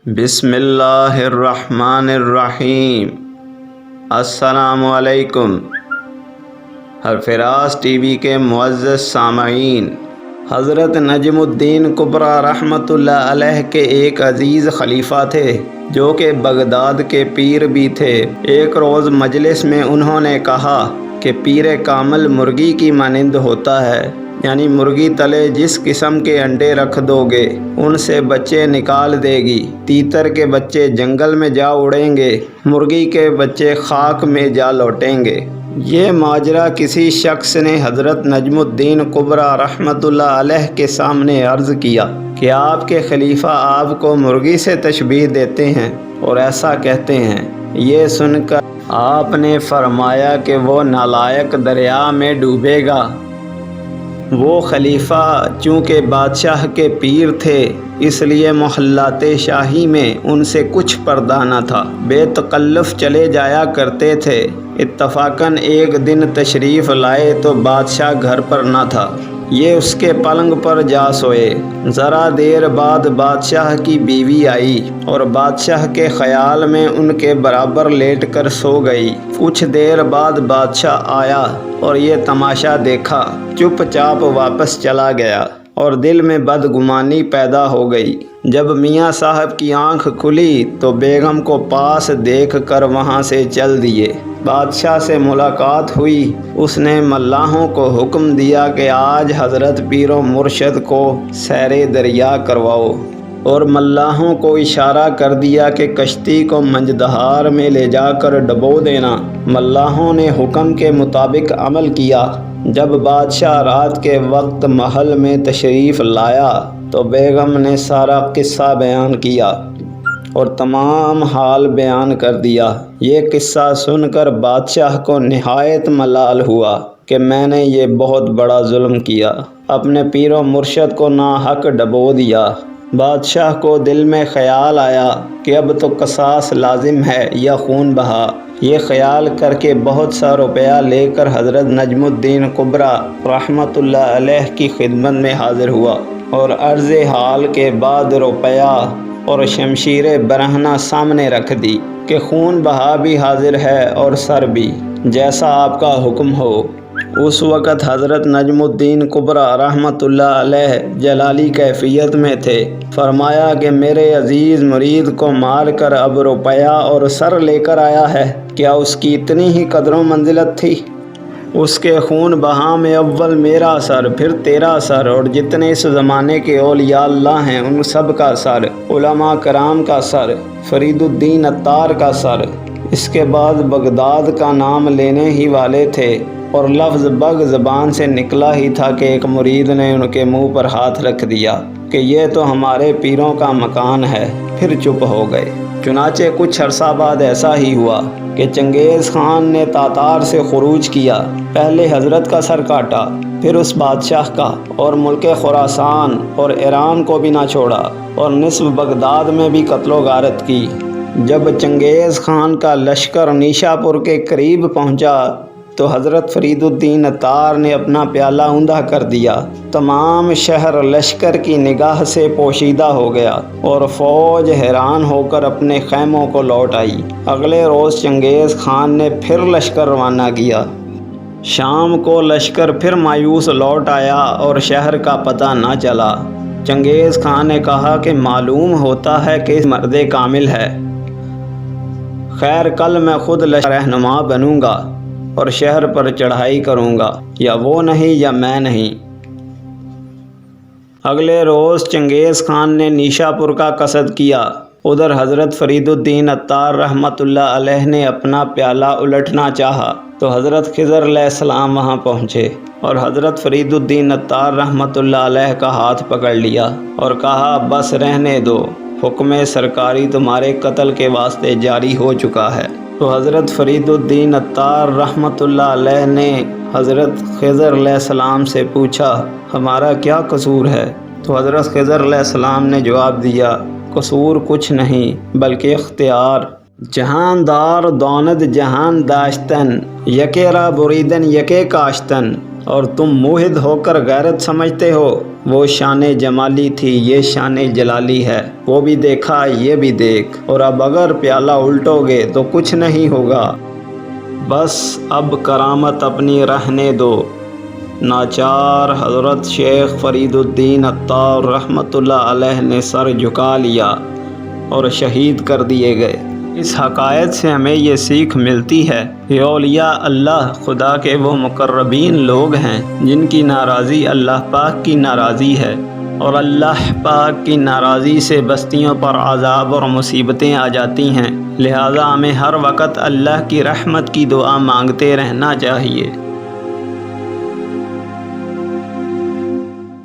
بسم اللہ الرحمن الرحیم۔ السلام علیکم۔ الفراز ٹی وی کے معزز سامعین، حضرت نجم الدین کبریٰ رحمۃ اللہ علیہ کے ایک عزیز خلیفہ تھے جو کہ بغداد کے پیر بھی تھے۔ ایک روز مجلس میں انہوں نے کہا کہ پیر کامل مرغی کی مانند ہوتا ہے، یعنی مرغی تلے جس قسم کے انڈے رکھ دو گے ان سے بچے نکال دے گی۔ تیتر کے بچے جنگل میں جا اڑیں گے، مرغی کے بچے خاک میں جا لوٹیں گے۔ یہ ماجرا کسی شخص نے حضرت نجم الدین کبریٰ رحمۃ اللہ علیہ کے سامنے عرض کیا کہ آپ کے خلیفہ آپ کو مرغی سے تشبیہ دیتے ہیں اور ایسا کہتے ہیں۔ یہ سن کر آپ نے فرمایا کہ وہ نالائق دریا میں ڈوبے گا۔ وہ خلیفہ چونکہ بادشاہ کے پیر تھے اس لیے محلات شاہی میں ان سے کچھ پردہ نہ تھا، بے تکلف چلے جایا کرتے تھے۔ اتفاقاً ایک دن تشریف لائے تو بادشاہ گھر پر نہ تھا، یہ اس کے پلنگ پر جا سوئے۔ ذرا دیر بعد بادشاہ کی بیوی آئی اور بادشاہ کے خیال میں ان کے برابر لیٹ کر سو گئی۔ کچھ دیر بعد بادشاہ آیا اور یہ تماشا دیکھا، چپ چاپ واپس چلا گیا اور دل میں بدگمانی پیدا ہو گئی۔ جب میاں صاحب کی آنکھ کھلی تو بیگم کو پاس دیکھ کر وہاں سے چل دیے۔ بادشاہ سے ملاقات ہوئی، اس نے ملاحوں کو حکم دیا کہ آج حضرت پیر و مرشد کو سیر دریا کرواؤ، اور ملاحوں کو اشارہ کر دیا کہ کشتی کو منجدہار میں لے جا کر ڈبو دینا۔ ملاحوں نے حکم کے مطابق عمل کیا۔ جب بادشاہ رات کے وقت محل میں تشریف لایا تو بیگم نے سارا قصہ بیان کیا اور تمام حال بیان کر دیا۔ یہ قصہ سن کر بادشاہ کو نہایت ملال ہوا کہ میں نے یہ بہت بڑا ظلم کیا، اپنے پیر و مرشد کو ناحق ڈبو دیا۔ بادشاہ کو دل میں خیال آیا کہ اب تو قصاص لازم ہے یا خون بہا۔ یہ خیال کر کے بہت سا روپیہ لے کر حضرت نجم الدین کبریٰ رحمۃ اللہ علیہ کی خدمت میں حاضر ہوا اور عرض حال کے بعد روپیہ اور شمشیر برہنہ سامنے رکھ دی کہ خون بہا بھی حاضر ہے اور سر بھی، جیسا آپ کا حکم ہو۔ اس وقت حضرت نجم الدین کبریٰ رحمۃ اللہ علیہ جلالی کیفیت میں تھے۔ فرمایا کہ میرے عزیز مرید کو مار کر اب روپیہ اور سر لے کر آیا ہے، کیا اس کی اتنی ہی قدر و منزلت تھی؟ اس کے خون بہا میں اول میرا سر، پھر تیرا سر، اور جتنے اس زمانے کے اولیاء اللہ ہیں ان سب کا سر، علماء کرام کا سر، فرید الدین عطار کا سر۔ اس کے بعد بغداد کا نام لینے ہی والے تھے اور لفظ بغ زبان سے نکلا ہی تھا کہ ایک مرید نے ان کے منہ پر ہاتھ رکھ دیا کہ یہ تو ہمارے پیروں کا مکان ہے، پھر چپ ہو گئے۔ چنانچہ کچھ عرصہ بعد ایسا ہی ہوا کہ چنگیز خان نے تاتار سے خروج کیا، پہلے حضرت کا سر کاٹا، پھر اس بادشاہ کا، اور ملک خراسان اور ایران کو بھی نہ چھوڑا، اور نصف بغداد میں بھی قتل و غارت کی۔ جب چنگیز خان کا لشکر نیشا پور کے قریب پہنچا تو حضرت فرید الدین عطار نے اپنا پیالہ اوندا کر دیا۔ تمام شہر لشکر کی نگاہ سے پوشیدہ ہو گیا اور فوج حیران ہو کر اپنے خیموں کو لوٹ آئی۔ اگلے روز چنگیز خان نے پھر لشکر روانہ کیا۔ شام کو لشکر پھر مایوس لوٹ آیا اور شہر کا پتہ نہ چلا۔ چنگیز خان نے کہا کہ معلوم ہوتا ہے کہ مرد کامل ہے، خیر کل میں خود لشکر رہنما بنوں گا اور شہر پر چڑھائی کروں گا، یا وہ نہیں یا میں نہیں۔ اگلے روز چنگیز خان نے نیشا پور کا قصد کیا۔ ادھر حضرت فرید الدین عطار رحمۃ اللہ علیہ نے اپنا پیالہ الٹنا چاہا تو حضرت خضر علیہ السلام وہاں پہنچے اور حضرت فرید الدین عطار رحمۃ اللہ علیہ کا ہاتھ پکڑ لیا اور کہا بس رہنے دو، حکم سرکاری تمہارے قتل کے واسطے جاری ہو چکا ہے۔ تو حضرت فرید الدین عطار رحمۃ اللہ علیہ نے حضرت خضر علیہ السلام سے پوچھا ہمارا کیا قصور ہے؟ تو حضرت خضر علیہ السلام نے جواب دیا قصور کچھ نہیں بلکہ اختیار۔ جہاندار دوند جہان داشتن، یکے را بریدن یکے کاشتن، اور تم موحد ہو کر غیرت سمجھتے ہو وہ شان جمالی تھی، یہ شان جلالی ہے، وہ بھی دیکھا یہ بھی دیکھ، اور اب اگر پیالہ الٹو گے تو کچھ نہیں ہوگا، بس اب کرامت اپنی رہنے دو۔ ناچار حضرت شیخ فرید الدین عطار رحمۃ اللہ علیہ نے سر جھکا لیا اور شہید کر دیے گئے۔ اس حقائق سے ہمیں یہ سیکھ ملتی ہے کہ اولیاء اللہ خدا کے وہ مقربین لوگ ہیں جن کی ناراضی اللہ پاک کی ناراضی ہے، اور اللہ پاک کی ناراضی سے بستیوں پر عذاب اور مصیبتیں آ جاتی ہیں، لہٰذا ہمیں ہر وقت اللہ کی رحمت کی دعا مانگتے رہنا چاہیے۔